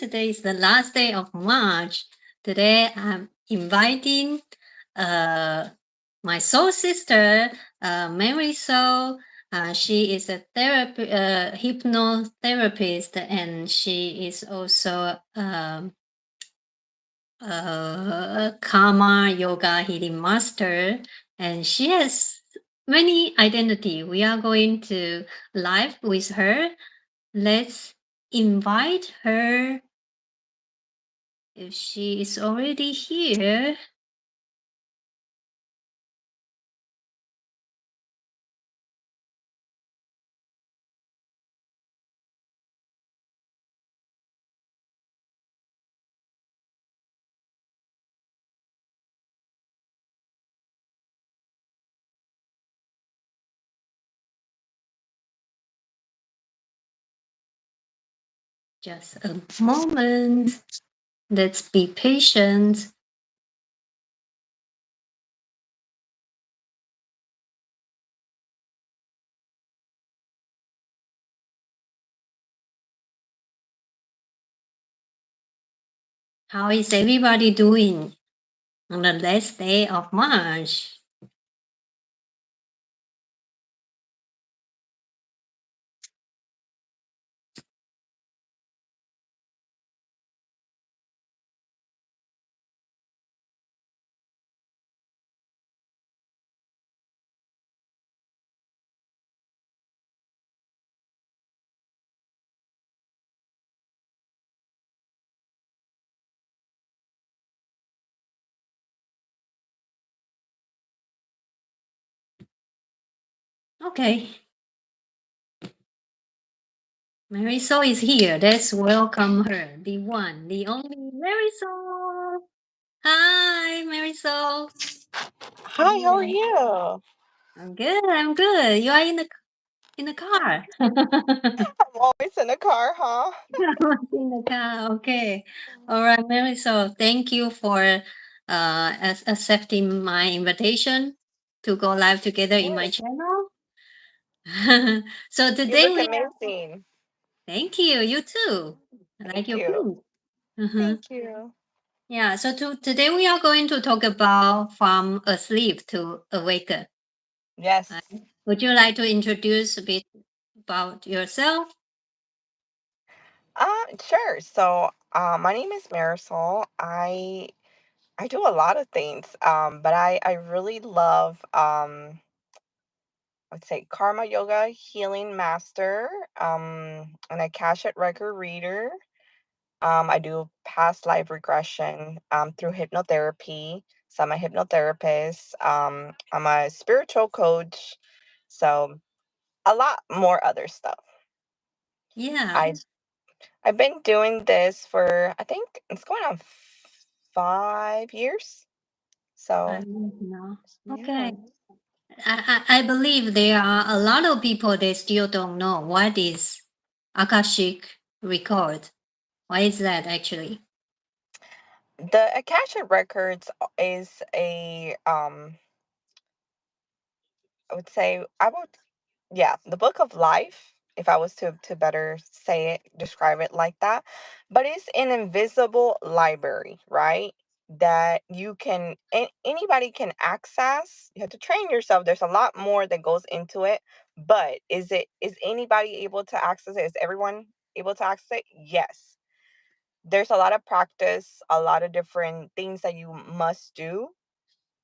Today is the last day of March. Today I'm inviting my soul sister, Marisol. She is a hypnotherapist, and she is also karma yoga healing master, and she has many identity. We are going to live with her. Let's invite her if she is already here. Just a moment. Let's be patient. How is everybody doing on the last day of March? Okay. Marisol is here. Let's welcome her. The one, the only Marisol. Hi, Marisol. Hi, how are you? I'm good. I'm good. You are in the car. I'm always in the car, huh? In the car. Okay. All right, Marisol. Thank you for accepting my invitation to go live together in my Yes. channel. So You today look we amazing. thank you. You too. I like Thank your you. food. Uh-huh. Thank you. Yeah. So today we are going to talk about from asleep to awaken. Yes. Right? Would you like to introduce a bit about yourself? Sure. So, my name is Marisol. I do a lot of things. But I really love I would say karma yoga healing master, an Akashic record reader. I do past life regression through hypnotherapy. So I'm a hypnotherapist. I'm a spiritual coach. So a lot more other stuff. Yeah. I I've been doing this for I think it's going on 5 years. I So don't know. yeah. Okay. I believe there are a lot of people they still don't know what is Akashic record. What is that actually? The Akashic Records is a I would say I would yeah, the book of life, if I was to better say it, describe it like that. But it's an invisible library, right? That you can anybody can access. You have to train yourself. There's a lot more that goes into it. But is anybody able to access it? Is everyone able to access it? Yes. There's a lot of practice, a lot of different things that you must do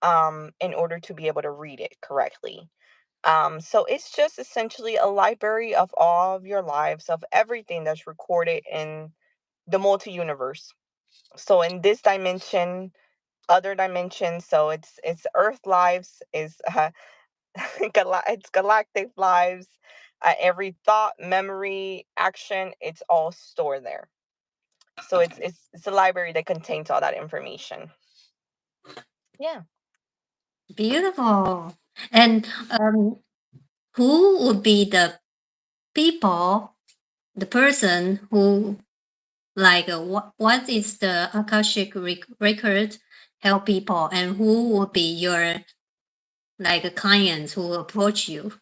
in order to be able to read it correctly. So it's just essentially a library of all of your lives, of everything that's recorded in the multi universe. So in this dimension, other dimensions, so it's Earth lives, is it's galactic lives. Every thought, memory, action, it's all stored there. So it's a library that contains all that information. Yeah. Beautiful. And who would be the people, the person who like what is the Akashic record help people, and who would be your like clients who approach you?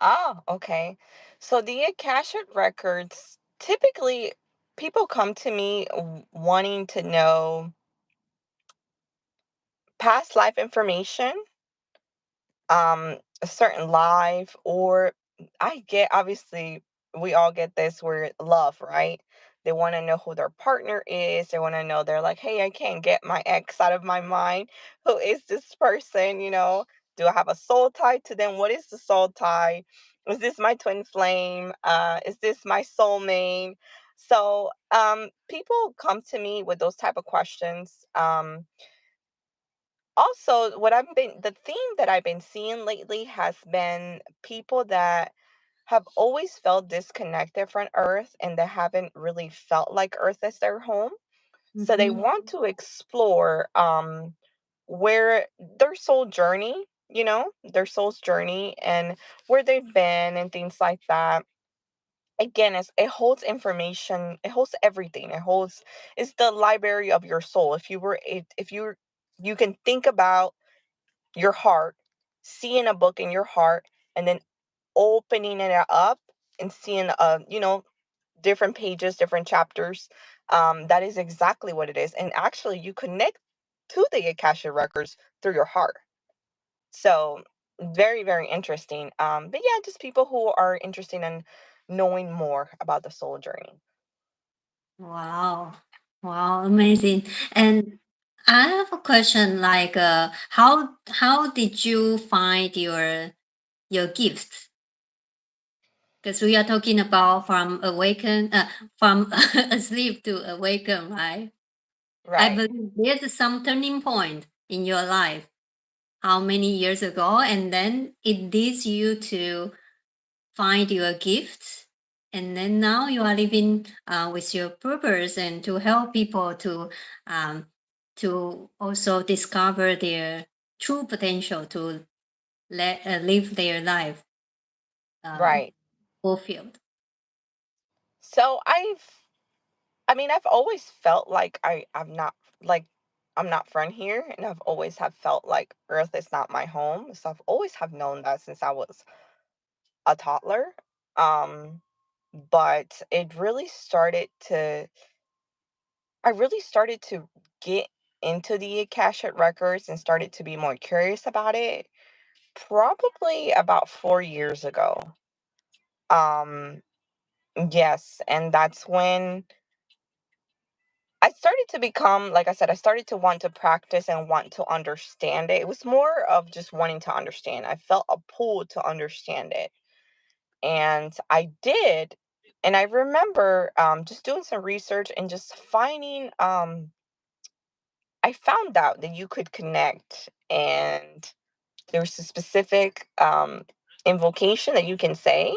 Oh, okay. So the Akashic records typically people come to me wanting to know past life information, a certain life, or I get, obviously we all get this, where love, right? They want to know who their partner is. They want to know, they're like, hey, I can't get my ex out of my mind. Who is this person? Do I have a soul tie to them? What is the soul tie? Is this my twin flame? Is this my soulmate? So people come to me with those type of questions. Also, the theme that I've been seeing lately has been people that have always felt disconnected from Earth, and they haven't really felt like Earth is their home. So they Mm-hmm. want to explore where their soul journey, their soul's journey, and where they've been and things like that. Again, it holds information, it holds everything. It's the library of your soul. If you can think about your heart, seeing a book in your heart, and then opening it up and seeing, different pages, different chapters. That is exactly what it is. And actually, you connect to the Akashic Records through your heart. So, very, very interesting. But yeah, just people who are interested in knowing more about the soul journey. Wow. Wow, amazing. And I have a question like how did you find your gifts? Because we are talking about from asleep to awaken, right? I Right. believe there's some turning point in your life. How many years ago? And then it leads you to find your gifts. And then now you are living with your purpose and to help people um, to also discover their true potential to live their life um, Right. fulfilled. So I've always felt like I'm not from here, and I've always have felt like Earth is not my home. So I've always have known that since I was a toddler. Um, but I really started to get into the Akashic Records and started to be more curious about it probably about 4 years ago. Um, yes, and that's when I started to become, like I said, I started to want to practice and want to understand it. It was more of just wanting to understand. I felt a pull to understand it. And I did. And I remember just doing some research and just finding, I found out that you could connect, and there's a specific invocation that you can say.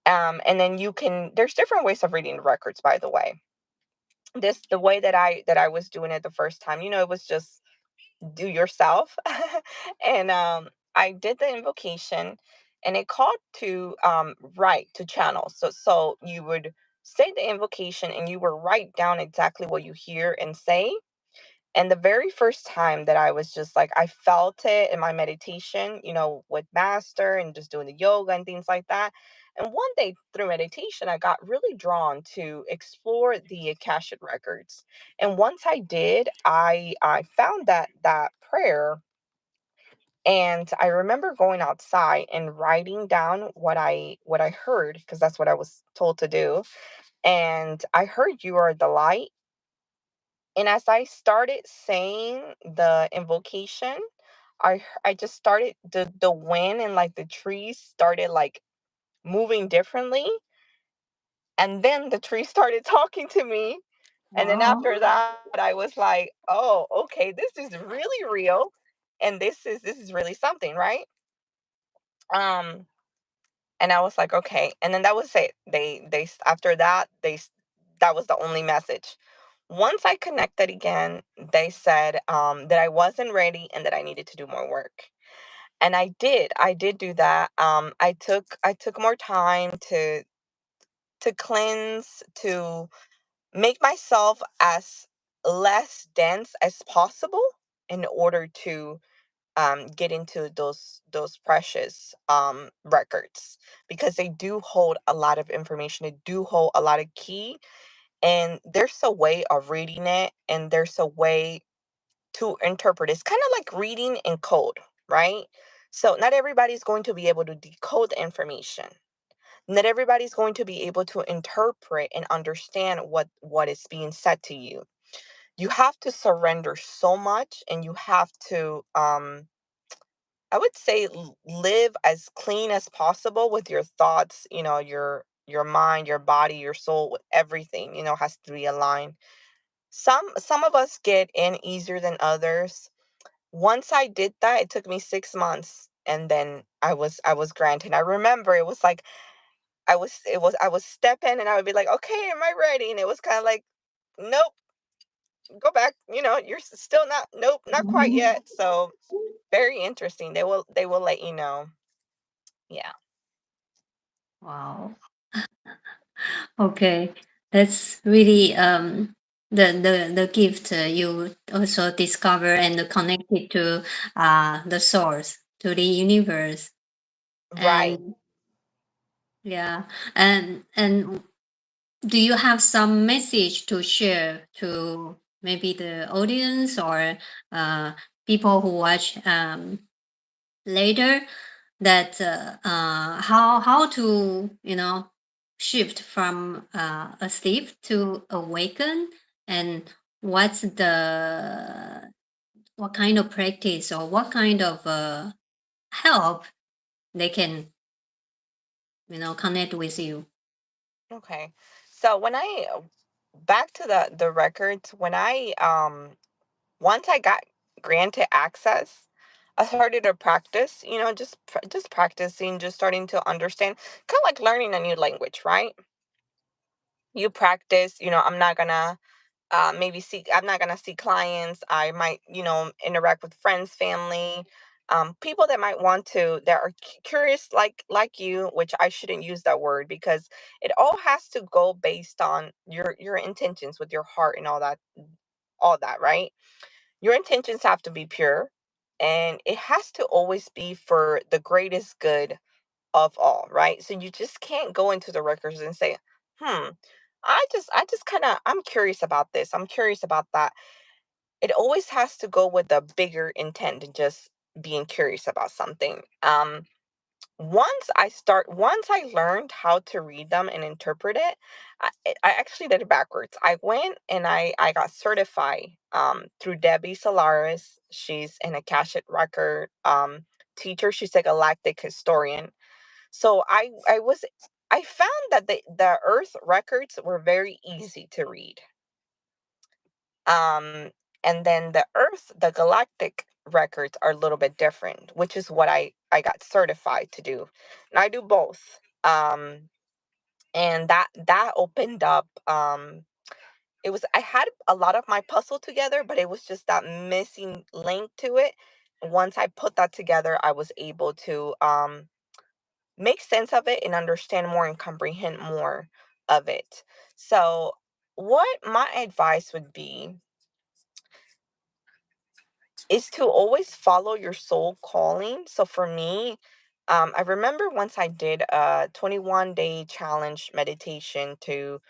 And then there's different ways of reading the records, by the way. The way that I was doing it the first time, it was just do yourself. And I did the invocation, and it called to write, to channel. So you would say the invocation, and you would write down exactly what you hear and say. And the very first time that I was just like, I felt it in my meditation, with master and just doing the yoga and things like that. And one day through meditation, I got really drawn to explore the Akashic records. And once I did, I found that prayer. And I remember going outside and writing down what I heard, because that's what I was told to do. And I heard, you are the light. And as I started saying the invocation, I just started, the wind and like the trees started like moving differently. And then the tree started talking to me. And then Wow. after that, I was like, oh, okay, this is really real. And this is really something, right? Um, and I was like, okay. And then that was it. After that, that was the only message. Once I connected again, they said that I wasn't ready and that I needed to do more work. And I did do that. I took more time to cleanse, to make myself as less dense as possible in order to get into those precious records, because they do hold a lot of information. They do hold a lot of key. And there's a way of reading it, and there's a way to interpret. It's kind of like reading in code, right? So not everybody's going to be able to decode the information. Not everybody's going to be able to interpret and understand what is being said to you. You have to surrender so much, and you have to I would say live as clean as possible with your thoughts, your mind, your body, your soul, everything, has to be aligned. Some of us get in easier than others. Once I did that, it took me 6 months, and then I was granted. I remember it was like I was step in, and I would be like, okay, am I ready? And it was kind of like, nope, go back. You're still not, nope, not quite Mhm. yet. So very interesting. They will let you know. Yeah. Wow. Okay, that's really the gift you also discover and connect it to the source, to the universe. Right. And yeah, and do you have some message to share to maybe the audience or people who watch later, that how to shift from asleep to awaken, and what's the what kind of practice or what kind of help they can connect with you? Okay. So when I back to the records, when I once I got granted access, I started to practice, just practicing, just starting to understand, kind of like learning a new language, right? You practice, I'm not gonna see clients. I might, interact with friends, family, people that might want to, that are curious, like you, which I shouldn't use that word, because it all has to go based on your intentions with your heart and all that, right? Your intentions have to be pure, and it has to always be for the greatest good of all, right? So you just can't go into the records and say, "Hmm, I just kind of I'm curious about this. I'm curious about that." It always has to go with a bigger intent than just being curious about something. Once I learned how to read them and interpret it, I actually did it backwards. I went and I got certified through Debbie Solaris. She's an Akashic record teacher. She's a galactic historian. So I found that the earth records were very easy to read. Um and then the galactic records are a little bit different, which is what I got certified to do. And I do both. And that opened up, it was I had a lot of my puzzle together, but it was just that missing link to it. Once I put that together, I was able to make sense of it and understand more and comprehend more of it. So, what my advice would be is to always follow your soul calling. So, for me, I remember once I did a 21-day challenge meditation to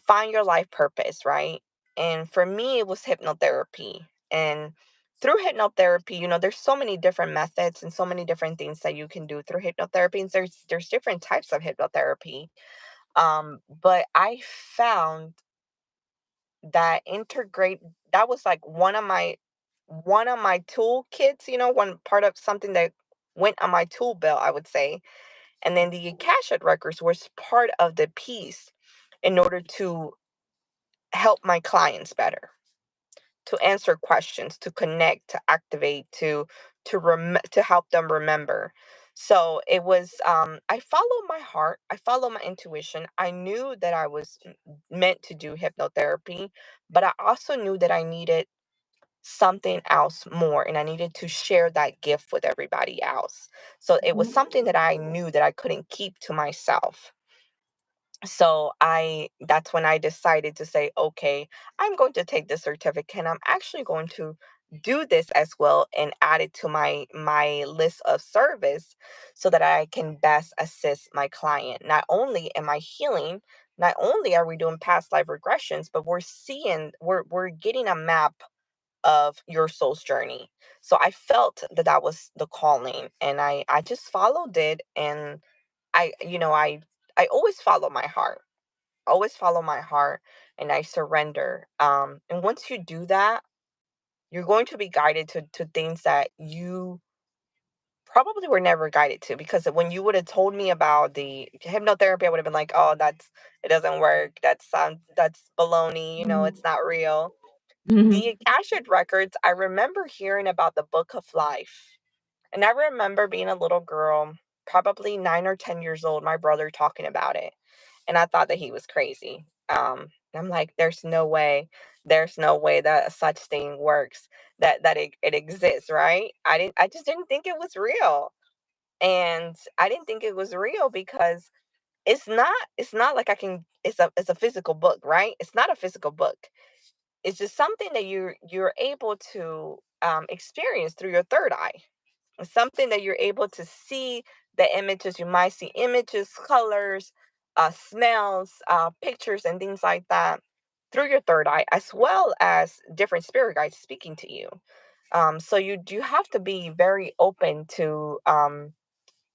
find your life purpose, right? And for me, it was hypnotherapy. And through hypnotherapy, there's so many different methods and so many different things that you can do through hypnotherapy. And there's different types of hypnotherapy. But I found that integrate that was like one of my toolkits, one part of something that went on my tool belt, I would say. And then the Akashic records was part of the piece in order to help my clients better, to answer questions, to connect, to activate, to help them remember. So it was, I followed my heart, I followed my intuition. I knew that I was meant to do hypnotherapy, but I also knew that I needed something else more, and I needed to share that gift with everybody else. So it was something that I knew that I couldn't keep to myself. So I that's when I decided to say, okay, I'm going to take the certificate, and I'm actually going to do this as well and add it to my list of service, so that I can best assist my client. Not only am I healing, not only are we doing past life regressions, but we're getting a map of your soul's journey. So I felt that that was the calling, and I just followed it. And I always follow my heart, always follow my heart, and I surrender. And once you do that, you're going to be guided to things that you probably were never guided to, because when you would have told me about the hypnotherapy, I would have been like, oh, it doesn't work, that's baloney, it's not real. Mhm. The Akashic Records, I remember hearing about the Book of Life. And I remember being a little girl, probably 9 or 10 years old, my brother talking about it. And I thought that he was crazy. And I'm like, there's no way that such thing works, that it exists, right? I just didn't think it was real. And I didn't think it was real because it's not like I can it's a physical book, right? It's not a physical book. It's just something that you're able to experience through your third eye. It's something that you're able to see the images. You might see images, colors, smells, pictures, and things like that through your third eye, as well as different spirit guides speaking to you. So you have to be very open to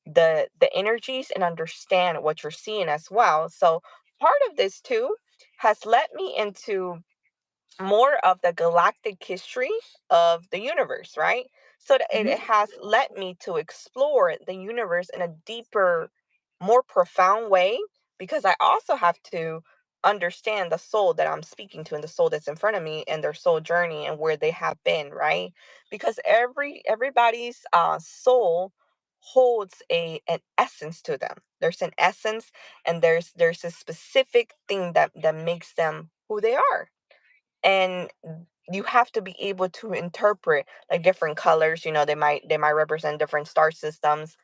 the energies and understand what you're seeing as well. So part of this too has led me into more of the galactic history of the universe, right? So that it Mhm. has led me to explore the universe in a deeper, more profound way, because I also have to understand the soul that I'm speaking to and the soul that's in front of me and their soul journey and where they have been, right? Because everybody's soul holds an essence to them. There's an essence, and there's a specific thing that makes them who they are. And you have to be able to interpret like different colors. They might represent different star systems.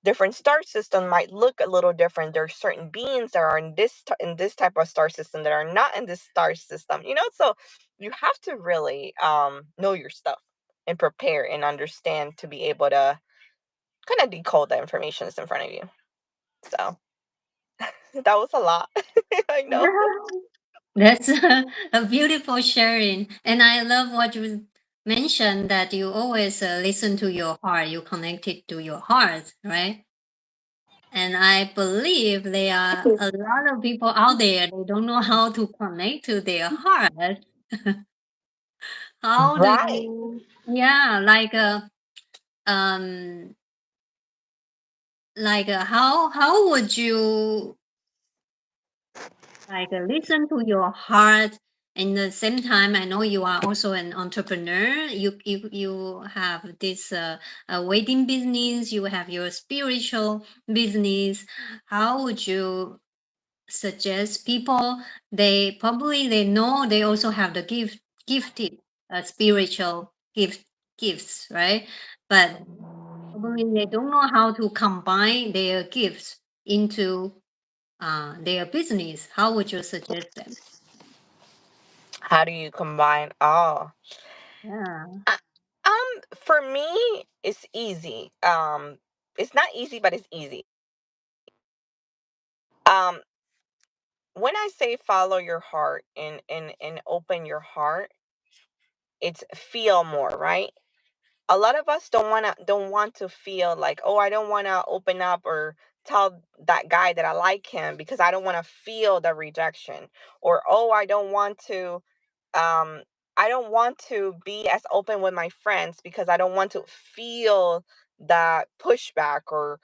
Different star system might look a little different. There's certain beings that are in this type of star system that are not in this star system, so you have to really know your stuff and prepare and understand to be able to kind of decode the information that's in front of you. So that was a lot. I know. That's a beautiful sharing. And I love what you mentioned that you always listen to your heart, you connected to your heart, right? And I believe there are a lot of people out there, they don't know how to connect to their heart. How do Right. you, yeah, um, how would you listen to your heart? And the same time, I know you are also an entrepreneur. You have this wedding business. You have your spiritual business. How would you suggest people? They know they also have the gifted spiritual gifts, right? But probably they don't know how to combine their gifts into their business. How would you suggest them? How do you combine all? Yeah. Uh, for me, it's easy. It's not easy, but it's easy. Um, when I say follow your heart and open your heart, it's feel more, right? A lot of us don't want to feel like, oh, I don't want to open up or tell that guy that I like him because I don't want to feel the rejection. Or, oh, um I don't want to be as open with my friends because I don't want to feel that pushback or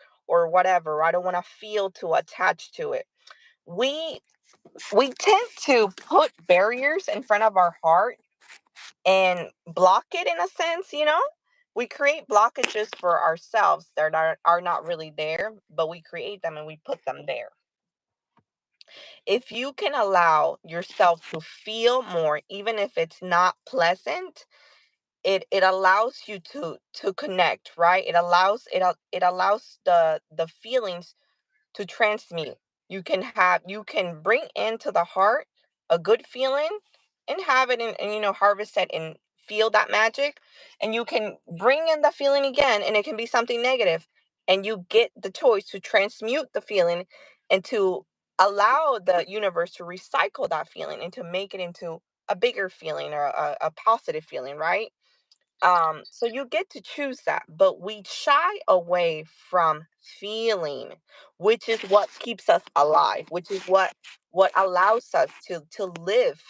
whatever. I don't want to feel too attached to it. We we tend to put barriers in front of our heart and block it in a sense. We create blockages for ourselves that are not really there, but we create them and we put them there. If you can allow yourself to feel more, even if it's not pleasant, it allows you to connect, right? It allows the feelings to transmute. You can bring into the heart a good feeling and have it and harvest it and feel that magic. And you can bring in the feeling again and it can be something negative. And you get the choice to transmute the feeling into allow the universe to recycle that feeling and to make it into a bigger feeling or a positive feeling, right? So you get to choose that, but we shy away from feeling, which is what keeps us alive, which is what allows us to live,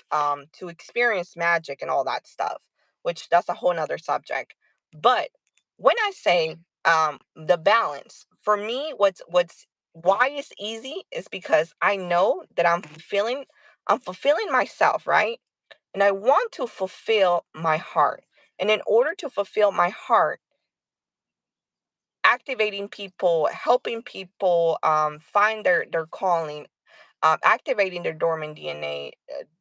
to experience magic and all that stuff, which that's a whole nother subject. But when I say the balance, for me, what's why it's easy is because I know that I'm fulfilling myself, right? And I want to fulfill my heart. And in order to fulfill my heart, activating people, helping people find their calling, activating their dormant DNA,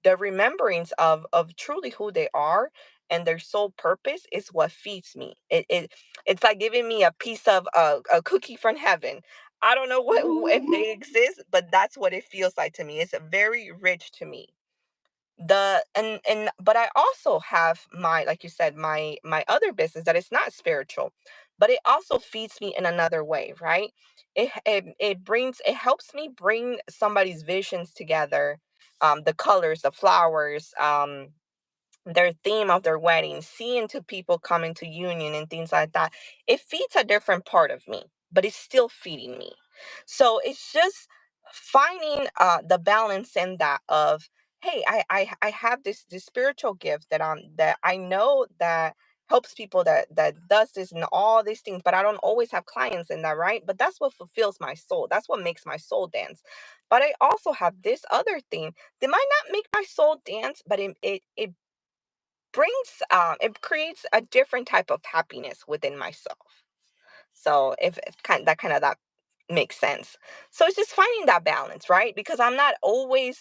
the remembrance of truly who they are and their soul purpose is what feeds me. It's like giving me a piece of a cookie from heaven. I don't know if they exist, but that's what it feels like to me. It's very rich to me. The and and but I also have my, like you said, my other business that is not spiritual, but it also feeds me in another way, right? It helps me bring somebody's visions together, the colors, the flowers, their theme of their wedding, seeing two people come into union and things like that. It feeds a different part of me, but it's still feeding me. So it's just finding the balance in that of, hey, I have this spiritual gift that I know that helps people, that does this and all these things, but I don't always have clients in that, right? But that's what fulfills my soul. That's what makes my soul dance. But I also have this other thing that might not make my soul dance, but it creates a different type of happiness within myself. So if that makes sense. So it's just finding that balance, right? Because I'm not always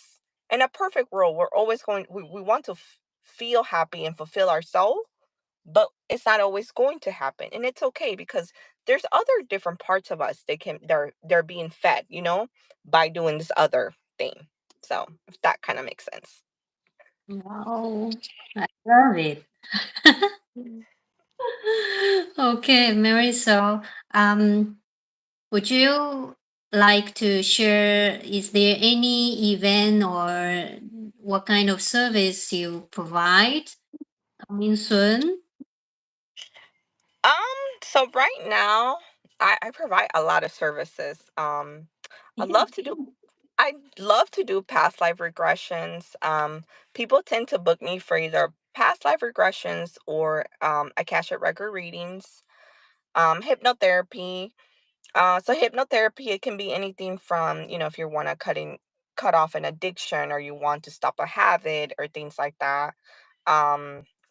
in a perfect world. We're always we want to feel happy and fulfill our soul, but it's not always going to happen. And it's okay because there's other different parts of us they're being fed, by doing this other thing. So if that kind of makes sense. Wow, I love it. Okay, Marisol, would you like to share? Is there any event or what kind of service you provide coming soon? Um, so right now, I provide a lot of services. I love to do I love to do past life regressions. People tend to book me for either past life regressions or Akashic record readings, hypnotherapy. So hypnotherapy, it can be anything from, if you want to cut off an addiction or you want to stop a habit or things like that.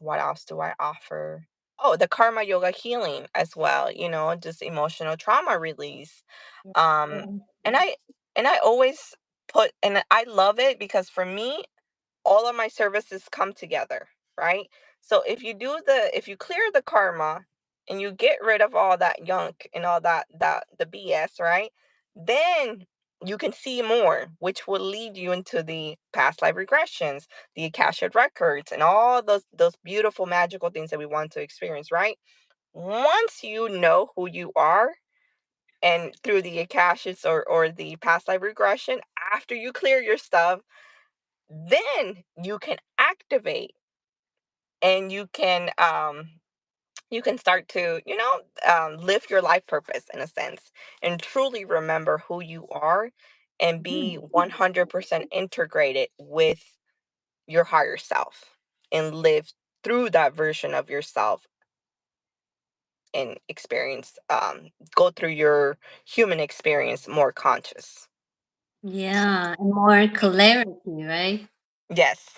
What else do I offer? Oh, the karma yoga healing as well, just emotional trauma release. Um, and I always and I love it because for me, all of my services come together, right? So if you clear the karma and you get rid of all that yunk and all that the BS, right? Then you can see more, which will lead you into the past life regressions, the Akashic records, and all those beautiful magical things that we want to experience, right? Once you know who you are, and through the Akashics or the past life regression, after you clear your stuff, then you can activate and you can start to live your life purpose in a sense and truly remember who you are and be 100% integrated with your higher self and live through that version of yourself and experience go through your human experience more conscious. Yeah, and more clarity, right? Yes.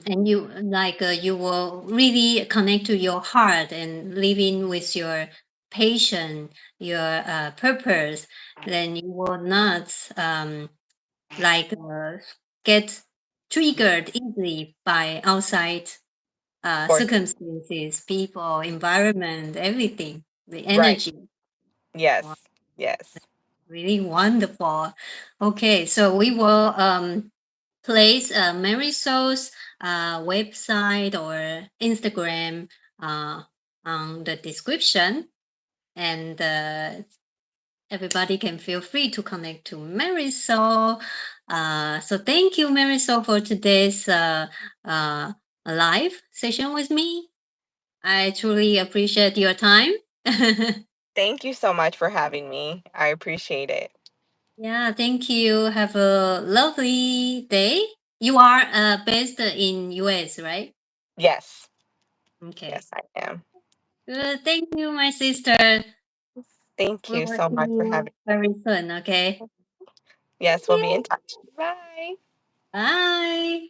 And you like you will really connect to your heart and living with your passion, your purpose. Then you will not like get triggered easily by outside Force. circumstances, people, environment, everything, the Right. energy. Wow, Yes. Yes. really wonderful. Okay, so we will place Marisol's website or Instagram uh, on the description. And everybody can feel free to connect to Marisol. So thank you, Marisol, for today's live session with me. I truly appreciate your time. Thank you so much for having me. I appreciate it. Yeah, thank you. Have a lovely day. You are based in US, right? Yes. Okay. Yes, I am. Good. Thank you, my sister. Thank We you will so see much for you having very soon, okay? me. Yes, we'll be in Okay. touch. Bye. Bye.